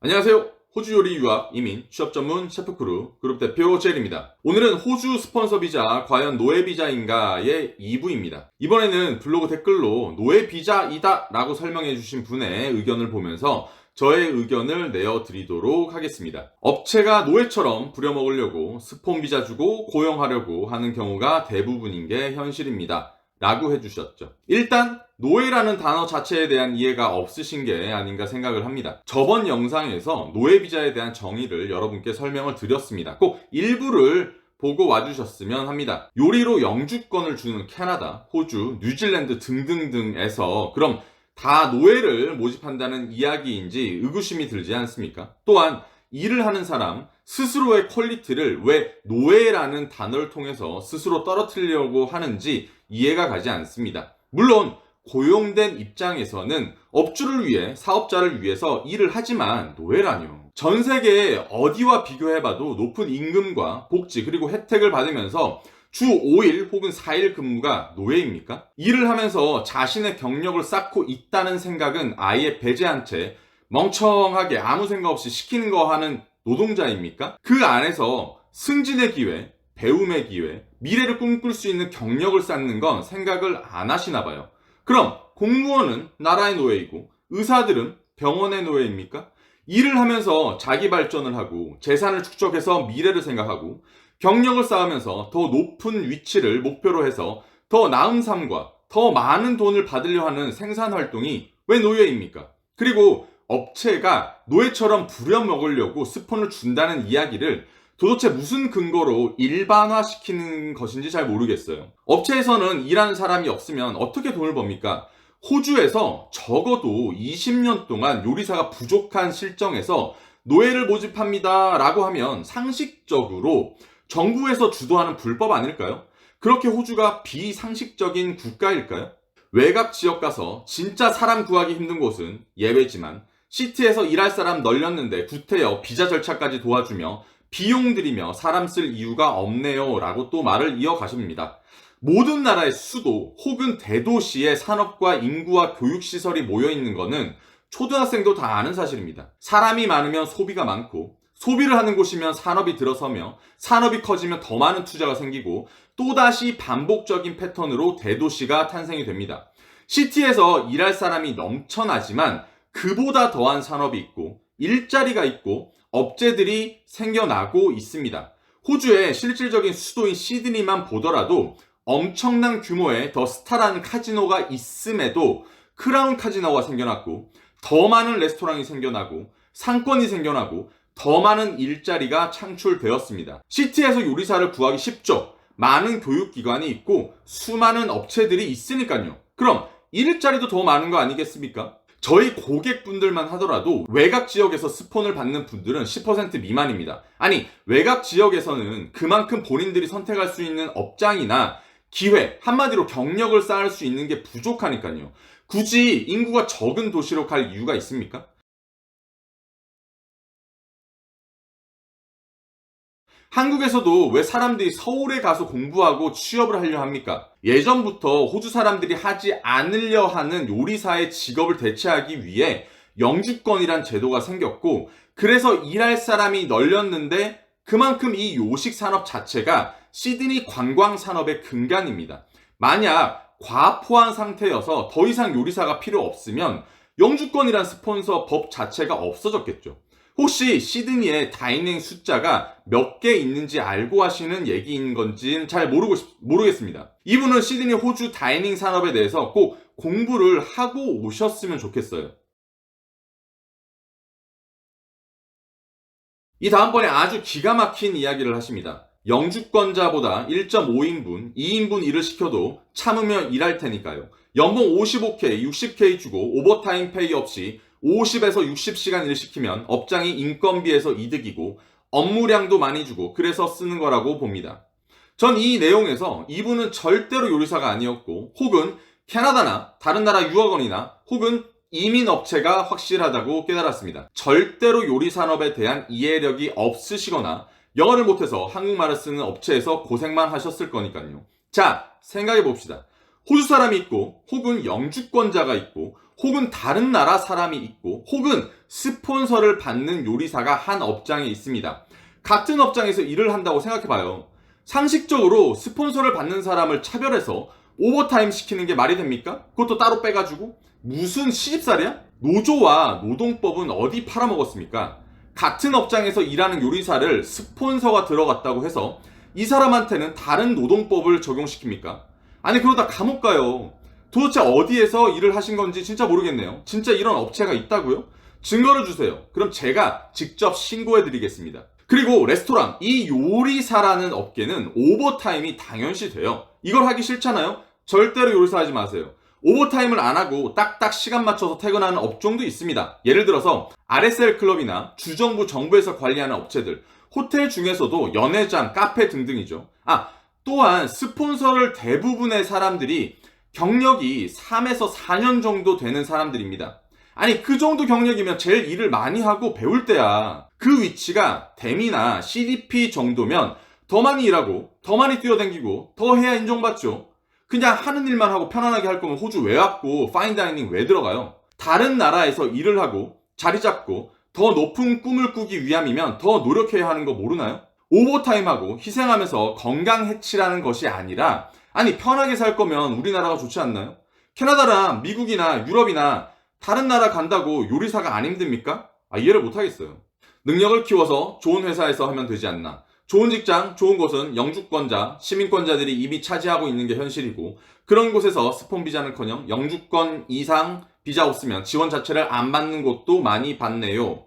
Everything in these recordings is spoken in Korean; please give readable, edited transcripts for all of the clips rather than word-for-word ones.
안녕하세요. 호주 요리 유학 이민 취업 전문 셰프크루 그룹 대표 젤입니다. 오늘은 호주 스폰서 비자 과연 노예 비자인가의 2부입니다. 이번에는 블로그 댓글로 노예 비자이다 라고 설명해 주신 분의 의견을 보면서 저의 의견을 내어드리도록 하겠습니다. 업체가 노예처럼 부려먹으려고 스폰 비자 주고 고용하려고 하는 경우가 대부분인 게 현실입니다. 라고 해주셨죠. 일단 노예라는 단어 자체에 대한 이해가 없으신 게 아닌가 생각을 합니다. 저번 영상에서 노예 비자에 대한 정의를 여러분께 설명을 드렸습니다. 꼭 일부를 보고 와주셨으면 합니다. 요리로 영주권을 주는 캐나다, 호주, 뉴질랜드 등등등에서 그럼 다 노예를 모집한다는 이야기인지 의구심이 들지 않습니까? 또한 일을 하는 사람 스스로의 퀄리티를 왜 노예라는 단어를 통해서 스스로 떨어뜨리려고 하는지 이해가 가지 않습니다. 물론 고용된 입장에서는 업주를 위해 사업자를 위해서 일을 하지만 노예라뇨. 전 세계에 어디와 비교해봐도 높은 임금과 복지 그리고 혜택을 받으면서 주 5일 혹은 4일 근무가 노예입니까? 일을 하면서 자신의 경력을 쌓고 있다는 생각은 아예 배제한 채 멍청하게 아무 생각 없이 시키는 거 하는 노동자입니까? 그 안에서 승진의 기회, 배움의 기회, 미래를 꿈꿀 수 있는 경력을 쌓는 건 생각을 안 하시나 봐요. 그럼 공무원은 나라의 노예이고 의사들은 병원의 노예입니까? 일을 하면서 자기 발전을 하고 재산을 축적해서 미래를 생각하고 경력을 쌓으면서 더 높은 위치를 목표로 해서 더 나은 삶과 더 많은 돈을 받으려 하는 생산 활동이 왜 노예입니까? 그리고 업체가 노예처럼 부려먹으려고 스폰을 준다는 이야기를 도대체 무슨 근거로 일반화시키는 것인지 잘 모르겠어요. 업체에서는 일하는 사람이 없으면 어떻게 돈을 법니까? 호주에서 적어도 20년 동안 요리사가 부족한 실정에서 노예를 모집합니다 라고 하면 상식적으로 정부에서 주도하는 불법 아닐까요? 그렇게 호주가 비상식적인 국가일까요? 외곽 지역 가서 진짜 사람 구하기 힘든 곳은 예외지만 시티에서 일할 사람 널렸는데 구태여 비자 절차까지 도와주며 비용 들이며 사람 쓸 이유가 없네요 라고 또 말을 이어가십니다. 모든 나라의 수도 혹은 대도시의 산업과 인구와 교육시설이 모여있는 것은 초등학생도 다 아는 사실입니다. 사람이 많으면 소비가 많고 소비를 하는 곳이면 산업이 들어서며 산업이 커지면 더 많은 투자가 생기고 또다시 반복적인 패턴으로 대도시가 탄생이 됩니다. 시티에서 일할 사람이 넘쳐나지만 그보다 더한 산업이 있고 일자리가 있고 업체들이 생겨나고 있습니다. 호주의 실질적인 수도인 시드니만 보더라도 엄청난 규모의 더 스타라는 카지노가 있음에도 크라운 카지노가 생겨났고 더 많은 레스토랑이 생겨나고 상권이 생겨나고 더 많은 일자리가 창출되었습니다. 시티에서 요리사를 구하기 쉽죠. 많은 교육기관이 있고 수많은 업체들이 있으니까요. 그럼 일자리도 더 많은 거 아니겠습니까? 저희 고객분들만 하더라도 외곽 지역에서 스폰을 받는 분들은 10% 미만입니다. 아니, 외곽 지역에서는 그만큼 본인들이 선택할 수 있는 업장이나 기회, 한마디로 경력을 쌓을 수 있는 게 부족하니까요. 굳이 인구가 적은 도시로 갈 이유가 있습니까? 한국에서도 왜 사람들이 서울에 가서 공부하고 취업을 하려 합니까? 예전부터 호주 사람들이 하지 않으려 하는 요리사의 직업을 대체하기 위해 영주권이란 제도가 생겼고, 그래서 일할 사람이 널렸는데 그만큼 이 요식 산업 자체가 시드니 관광 산업의 근간입니다. 만약 과포한 상태여서 더 이상 요리사가 필요 없으면 영주권이란 스폰서 법 자체가 없어졌겠죠. 혹시 시드니에 다이닝 숫자가 몇 개 있는지 알고 하시는 얘기인 건지는 잘 모르겠습니다. 이분은 시드니 호주 다이닝 산업에 대해서 꼭 공부를 하고 오셨으면 좋겠어요. 이 다음번에 아주 기가 막힌 이야기를 하십니다. 영주권자보다 1.5인분, 2인분 일을 시켜도 참으며 일할 테니까요. 연봉 55K, 60K 주고 오버타임 페이 없이 50에서 60시간 일 시키면 업장이 인건비에서 이득이고 업무량도 많이 주고 그래서 쓰는 거라고 봅니다. 전 이 내용에서 이분은 절대로 요리사가 아니었고 혹은 캐나다나 다른 나라 유학원이나 혹은 이민업체가 확실하다고 깨달았습니다. 절대로 요리 산업에 대한 이해력이 없으시거나 영어를 못해서 한국말을 쓰는 업체에서 고생만 하셨을 거니까요. 자, 생각해 봅시다. 호주 사람이 있고, 혹은 영주권자가 있고, 혹은 다른 나라 사람이 있고, 혹은 스폰서를 받는 요리사가 한 업장에 있습니다. 같은 업장에서 일을 한다고 생각해봐요. 상식적으로 스폰서를 받는 사람을 차별해서 오버타임 시키는 게 말이 됩니까? 그것도 따로 빼가지고? 무슨 시집살이야? 노조와 노동법은 어디 팔아먹었습니까? 같은 업장에서 일하는 요리사를 스폰서가 들어갔다고 해서 이 사람한테는 다른 노동법을 적용시킵니까? 아니 그러다 감옥 가요. 도대체 어디에서 일을 하신 건지 진짜 모르겠네요. 진짜 이런 업체가 있다고요? 증거를 주세요. 그럼 제가 직접 신고해 드리겠습니다. 그리고 레스토랑, 이 요리사라는 업계는 오버타임이 당연시 돼요. 이걸 하기 싫잖아요? 절대로 요리사 하지 마세요. 오버타임을 안 하고 딱딱 시간 맞춰서 퇴근하는 업종도 있습니다. 예를 들어서 RSL 클럽이나 주정부 정부에서 관리하는 업체들, 호텔 중에서도 연회장, 카페 등등이죠. 또한 스폰서를 대부분의 사람들이 경력이 3에서 4년 정도 되는 사람들입니다. 아니 그 정도 경력이면 제일 일을 많이 하고 배울 때야. 그 위치가 대미나 CDP 정도면 더 많이 일하고 더 많이 뛰어다니고 더 해야 인정받죠. 그냥 하는 일만 하고 편안하게 할 거면 호주 왜 왔고 파인다이닝 왜 들어가요? 다른 나라에서 일을 하고 자리 잡고 더 높은 꿈을 꾸기 위함이면 더 노력해야 하는 거 모르나요? 오버타임하고 희생하면서 건강 해치라는 것이 아니라 아니 편하게 살 거면 우리나라가 좋지 않나요? 캐나다나 미국이나 유럽이나 다른 나라 간다고 요리사가 안 힘듭니까? 이해를 못하겠어요. 능력을 키워서 좋은 회사에서 하면 되지 않나. 좋은 직장, 좋은 곳은 영주권자, 시민권자들이 이미 차지하고 있는 게 현실이고 그런 곳에서 스폰 비자는커녕 영주권 이상 비자 없으면 지원 자체를 안 받는 곳도 많이 받네요.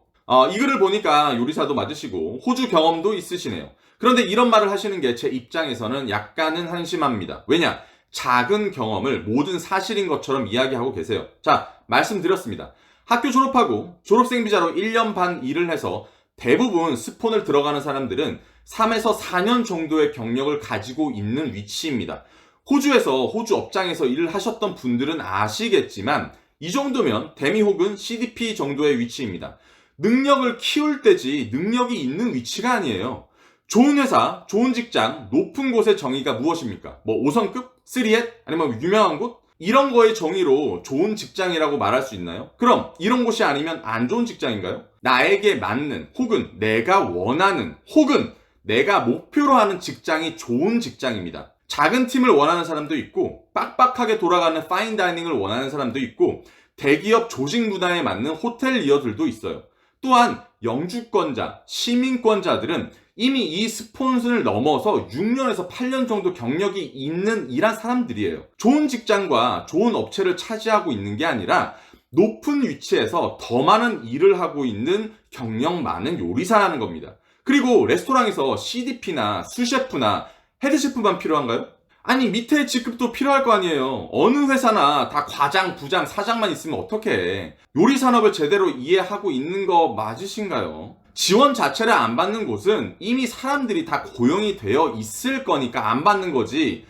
이 글을 보니까 요리사도 맞으시고 호주 경험도 있으시네요. 그런데 이런 말을 하시는 게 제 입장에서는 약간은 한심합니다. 왜냐? 작은 경험을 모든 사실인 것처럼 이야기하고 계세요. 자, 말씀드렸습니다. 학교 졸업하고 졸업생 비자로 1년 반 일을 해서 대부분 스폰을 들어가는 사람들은 3에서 4년 정도의 경력을 가지고 있는 위치입니다. 호주에서 호주 업장에서 일을 하셨던 분들은 아시겠지만 이 정도면 대미 혹은 CDP 정도의 위치입니다. 능력을 키울 때지 능력이 있는 위치가 아니에요. 좋은 회사, 좋은 직장, 높은 곳의 정의가 무엇입니까? 5성급? 3햇? 아니면 유명한 곳? 이런 거의 정의로 좋은 직장이라고 말할 수 있나요? 그럼 이런 곳이 아니면 안 좋은 직장인가요? 나에게 맞는 혹은 내가 원하는 혹은 내가 목표로 하는 직장이 좋은 직장입니다. 작은 팀을 원하는 사람도 있고 빡빡하게 돌아가는 파인다이닝을 원하는 사람도 있고 대기업 조직 문화에 맞는 호텔리어들도 있어요. 또한 영주권자, 시민권자들은 이미 이 스폰서를 넘어서 6년에서 8년 정도 경력이 있는 일한 사람들이에요. 좋은 직장과 좋은 업체를 차지하고 있는 게 아니라 높은 위치에서 더 많은 일을 하고 있는 경력 많은 요리사라는 겁니다. 그리고 레스토랑에서 CDP나 수셰프나 헤드셰프만 필요한가요? 아니 밑에 직급도 필요할 거 아니에요. 어느 회사나 다 과장, 부장, 사장만 있으면 어떡해. 요리 산업을 제대로 이해하고 있는 거 맞으신가요? 지원 자체를 안 받는 곳은 이미 사람들이 다 고용이 되어 있을 거니까 안 받는 거지.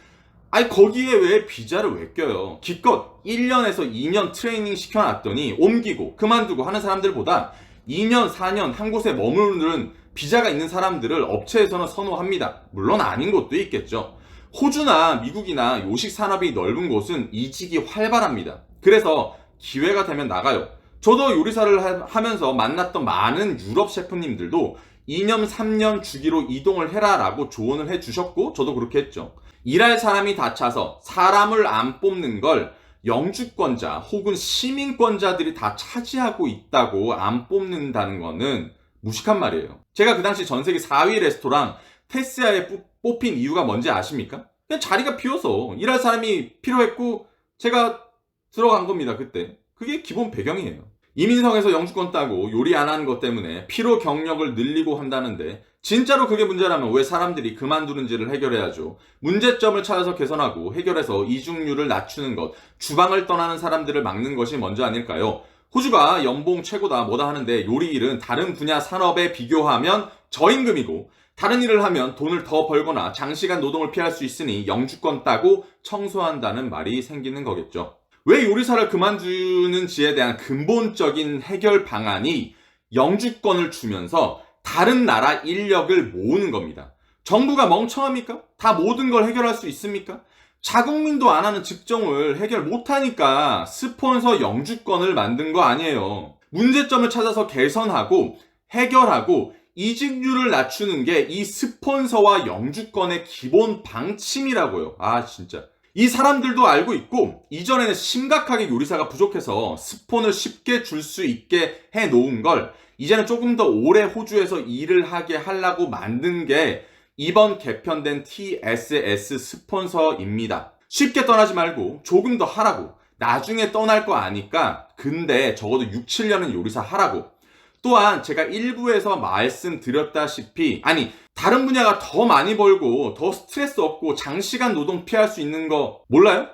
아니 거기에 왜 비자를 왜 껴요? 기껏 1년에서 2년 트레이닝 시켜놨더니 옮기고 그만두고 하는 사람들보다 2년, 4년 한 곳에 머무르는 비자가 있는 사람들을 업체에서는 선호합니다. 물론 아닌 곳도 있겠죠. 호주나 미국이나 요식 산업이 넓은 곳은 이직이 활발합니다. 그래서 기회가 되면 나가요. 저도 요리사를 하면서 만났던 많은 유럽 셰프님들도 2년, 3년 주기로 이동을 해라 라고 조언을 해주셨고 저도 그렇게 했죠. 일할 사람이 다 차서 사람을 안 뽑는 걸 영주권자 혹은 시민권자들이 다 차지하고 있다고 안 뽑는다는 거는 무식한 말이에요. 제가 그 당시 전세계 4위 레스토랑 테스야에 뽑힌 이유가 뭔지 아십니까? 그냥 자리가 비어서 일할 사람이 필요했고 제가 들어간 겁니다. 그때. 그게 기본 배경이에요. 이민성에서 영주권 따고 요리 안 하는 것 때문에 피로 경력을 늘리고 한다는데 진짜로 그게 문제라면 왜 사람들이 그만두는지를 해결해야죠. 문제점을 찾아서 개선하고 해결해서 이중률을 낮추는 것, 주방을 떠나는 사람들을 막는 것이 먼저 아닐까요? 호주가 연봉 최고다 뭐다 하는데 요리 일은 다른 분야 산업에 비교하면 저임금이고 다른 일을 하면 돈을 더 벌거나 장시간 노동을 피할 수 있으니 영주권 따고 청소한다는 말이 생기는 거겠죠. 왜 요리사를 그만두는지에 대한 근본적인 해결 방안이 영주권을 주면서 다른 나라 인력을 모으는 겁니다. 정부가 멍청합니까? 다 모든 걸 해결할 수 있습니까? 자국민도 안 하는 직종을 해결 못하니까 스폰서 영주권을 만든 거 아니에요. 문제점을 찾아서 개선하고 해결하고 이직률을 낮추는 게 이 스폰서와 영주권의 기본 방침이라고요. 진짜. 이 사람들도 알고 있고 이전에는 심각하게 요리사가 부족해서 스폰을 쉽게 줄 수 있게 해놓은 걸 이제는 조금 더 오래 호주에서 일을 하게 하려고 만든 게 이번 개편된 TSS 스폰서입니다. 쉽게 떠나지 말고 조금 더 하라고. 나중에 떠날 거 아니까 근데 적어도 6, 7년은 요리사 하라고. 또한 제가 일부에서 말씀드렸다시피 다른 분야가 더 많이 벌고 더 스트레스 없고 장시간 노동 피할 수 있는 거 몰라요?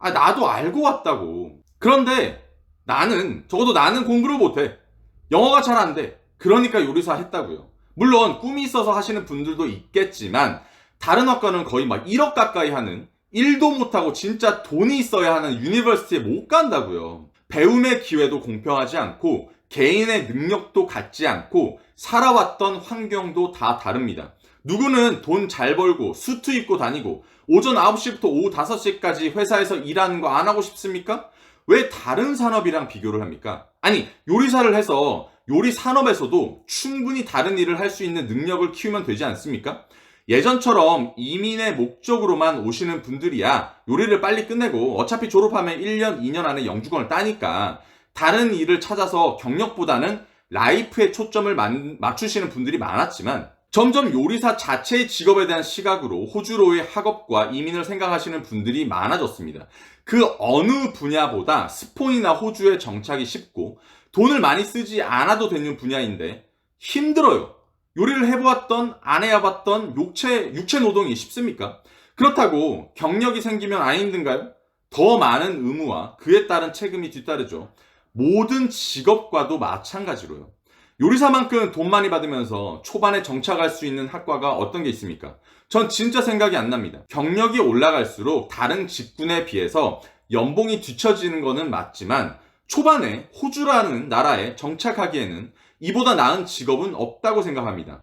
나도 알고 왔다고. 그런데 적어도 나는 공부를 못해. 영어가 잘 안 돼. 그러니까 요리사 했다고요. 물론 꿈이 있어서 하시는 분들도 있겠지만 다른 학과는 거의 막 1억 가까이 하는, 일도 못하고 진짜 돈이 있어야 하는 유니버시티에 못 간다고요. 배움의 기회도 공평하지 않고 개인의 능력도 같지 않고 살아왔던 환경도 다 다릅니다. 누구는 돈 잘 벌고 수트 입고 다니고 오전 9시부터 오후 5시까지 회사에서 일하는 거 안 하고 싶습니까? 왜 다른 산업이랑 비교를 합니까? 요리사를 해서 요리 산업에서도 충분히 다른 일을 할 수 있는 능력을 키우면 되지 않습니까? 예전처럼 이민의 목적으로만 오시는 분들이야 요리를 빨리 끝내고 어차피 졸업하면 1년, 2년 안에 영주권을 따니까 다른 일을 찾아서 경력보다는 라이프에 초점을 맞추시는 분들이 많았지만 점점 요리사 자체의 직업에 대한 시각으로 호주로의 학업과 이민을 생각하시는 분들이 많아졌습니다. 그 어느 분야보다 스폰이나 호주에 정착이 쉽고 돈을 많이 쓰지 않아도 되는 분야인데 힘들어요. 요리를 해보았던 안 해봤던 육체 노동이 쉽습니까? 그렇다고 경력이 생기면 안 힘든가요? 더 많은 의무와 그에 따른 책임이 뒤따르죠. 모든 직업과도 마찬가지로요. 요리사만큼 돈 많이 받으면서 초반에 정착할 수 있는 학과가 어떤 게 있습니까? 전 진짜 생각이 안 납니다. 경력이 올라갈수록 다른 직군에 비해서 연봉이 뒤처지는 거는 맞지만 초반에 호주라는 나라에 정착하기에는 이보다 나은 직업은 없다고 생각합니다.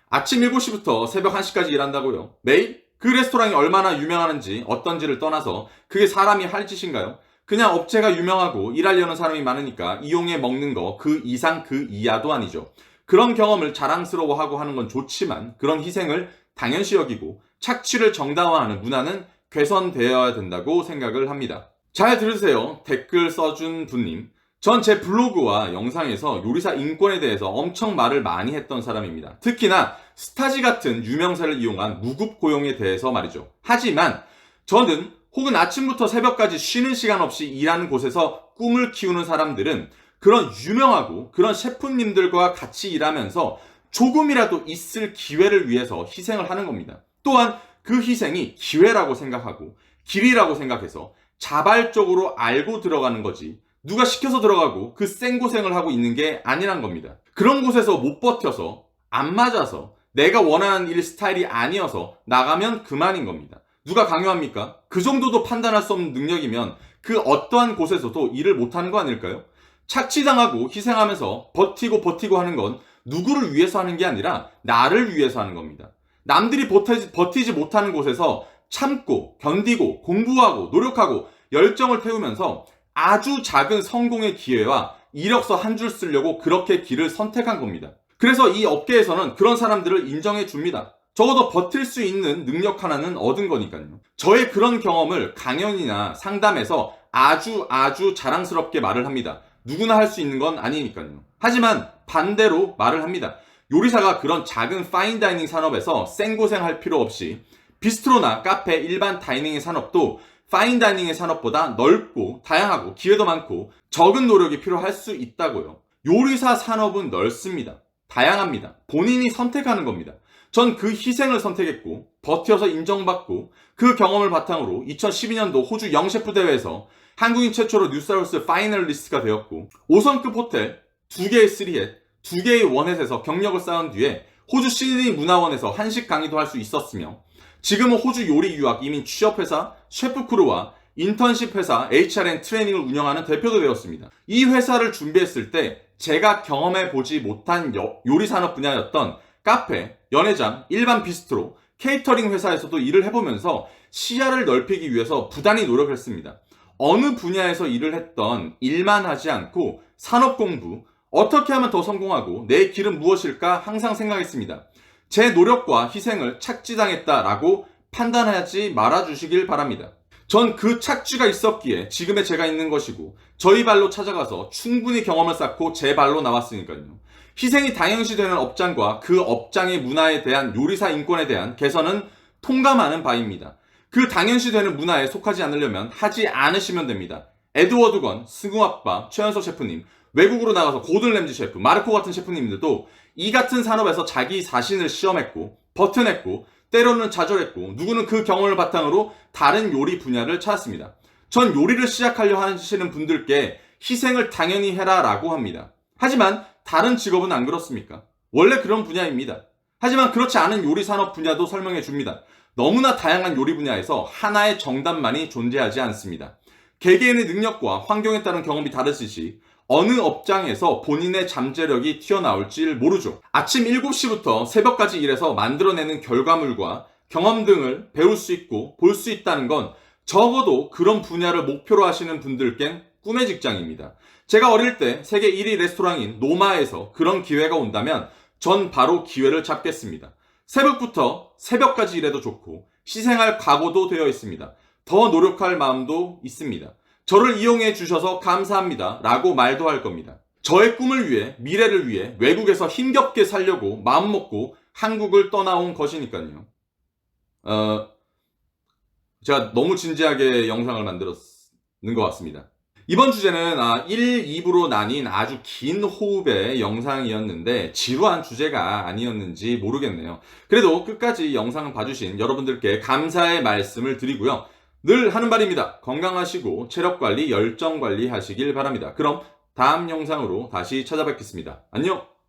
아침 7시부터 새벽 1시까지 일한다고요? 매일? 그 레스토랑이 얼마나 유명하는지 어떤지를 떠나서 그게 사람이 할 짓인가요? 그냥 업체가 유명하고 일하려는 사람이 많으니까 이용해 먹는 거 그 이상 그 이하도 아니죠. 그런 경험을 자랑스러워하고 하는 건 좋지만 그런 희생을 당연시 여기고 착취를 정당화하는 문화는 개선되어야 된다고 생각을 합니다. 잘 들으세요. 댓글 써준 분님. 전 제 블로그와 영상에서 요리사 인권에 대해서 엄청 말을 많이 했던 사람입니다. 특히나 스타지 같은 유명사를 이용한 무급 고용에 대해서 말이죠. 하지만 저는 혹은 아침부터 새벽까지 쉬는 시간 없이 일하는 곳에서 꿈을 키우는 사람들은 그런 유명하고 그런 셰프님들과 같이 일하면서 조금이라도 있을 기회를 위해서 희생을 하는 겁니다. 또한 그 희생이 기회라고 생각하고 길이라고 생각해서 자발적으로 알고 들어가는 거지 누가 시켜서 들어가고 그 생고생을 하고 있는 게 아니란 겁니다. 그런 곳에서 못 버텨서 안 맞아서 내가 원하는 일 스타일이 아니어서 나가면 그만인 겁니다. 누가 강요합니까? 그 정도도 판단할 수 없는 능력이면 그 어떠한 곳에서도 일을 못하는 거 아닐까요? 착취당하고 희생하면서 버티고 하는 건 누구를 위해서 하는 게 아니라 나를 위해서 하는 겁니다. 남들이 버티지 못하는 곳에서 참고 견디고 공부하고 노력하고 열정을 태우면서 아주 작은 성공의 기회와 이력서 한 줄 쓰려고 그렇게 길을 선택한 겁니다. 그래서 이 업계에서는 그런 사람들을 인정해 줍니다. 적어도 버틸 수 있는 능력 하나는 얻은 거니까요. 저의 그런 경험을 강연이나 상담에서 아주 자랑스럽게 말을 합니다. 누구나 할 수 있는 건 아니니까요. 하지만 반대로 말을 합니다. 요리사가 그런 작은 파인다이닝 산업에서 생고생할 필요 없이 비스트로나 카페, 일반 다이닝의 산업도 파인다이닝의 산업보다 넓고 다양하고 기회도 많고 적은 노력이 필요할 수 있다고요. 요리사 산업은 넓습니다. 다양합니다. 본인이 선택하는 겁니다. 전 그 희생을 선택했고 버텨서 인정받고 그 경험을 바탕으로 2012년도 호주 영셰프 대회에서 한국인 최초로 뉴사우스 파이널리스트가 되었고 5성급 호텔 2개의 3햇 2개의 1햇에서 경력을 쌓은 뒤에 호주 시드니 문화원에서 한식 강의도 할 수 있었으며 지금은 호주 요리 유학 이민 취업회사 셰프크루와 인턴십 회사 HRN 트레이닝을 운영하는 대표도 되었습니다. 이 회사를 준비했을 때 제가 경험해 보지 못한 요리 산업 분야였던 카페, 연회장, 일반 비스트로, 케이터링 회사에서도 일을 해보면서 시야를 넓히기 위해서 부단히 노력을 했습니다. 어느 분야에서 일을 했던 일만 하지 않고 산업 공부, 어떻게 하면 더 성공하고 내 길은 무엇일까 항상 생각했습니다. 제 노력과 희생을 착취당했다라고 판단하지 말아주시길 바랍니다. 전 그 착취가 있었기에 지금의 제가 있는 것이고 저희 발로 찾아가서 충분히 경험을 쌓고 제 발로 나왔으니까요. 희생이 당연시되는 업장과 그 업장의 문화에 대한 요리사 인권에 대한 개선은 통감하는 바입니다. 그 당연시되는 문화에 속하지 않으려면 하지 않으시면 됩니다. 에드워드 건, 승우아빠, 최연석 셰프님, 외국으로 나가서 고든 램지 셰프, 마르코 같은 셰프님들도 이 같은 산업에서 자기 자신을 시험했고 버텨냈고 때로는 좌절했고 누구는 그 경험을 바탕으로 다른 요리 분야를 찾았습니다. 전 요리를 시작하려 하시는 분들께 희생을 당연히 해라 라고 합니다. 하지만 다른 직업은 안 그렇습니까? 원래 그런 분야입니다. 하지만 그렇지 않은 요리 산업 분야도 설명해 줍니다. 너무나 다양한 요리 분야에서 하나의 정답만이 존재하지 않습니다. 개개인의 능력과 환경에 따른 경험이 다르듯이 어느 업장에서 본인의 잠재력이 튀어나올지 모르죠. 아침 7시부터 새벽까지 일해서 만들어내는 결과물과 경험 등을 배울 수 있고 볼 수 있다는 건 적어도 그런 분야를 목표로 하시는 분들께는 꿈의 직장입니다. 제가 어릴 때 세계 1위 레스토랑인 노마에서 그런 기회가 온다면 전 바로 기회를 잡겠습니다. 새벽부터 새벽까지 일해도 좋고 희생할 각오도 되어 있습니다. 더 노력할 마음도 있습니다. 저를 이용해 주셔서 감사합니다 라고 말도 할 겁니다. 저의 꿈을 위해, 미래를 위해 외국에서 힘겹게 살려고 마음먹고 한국을 떠나온 것이니까요. 제가 너무 진지하게 영상을 만들었는 것 같습니다. 이번 주제는 1, 2부로 나뉜 아주 긴 호흡의 영상이었는데 지루한 주제가 아니었는지 모르겠네요. 그래도 끝까지 영상을 봐주신 여러분들께 감사의 말씀을 드리고요. 늘 하는 말입니다. 건강하시고 체력관리, 열정관리 하시길 바랍니다. 그럼 다음 영상으로 다시 찾아뵙겠습니다. 안녕!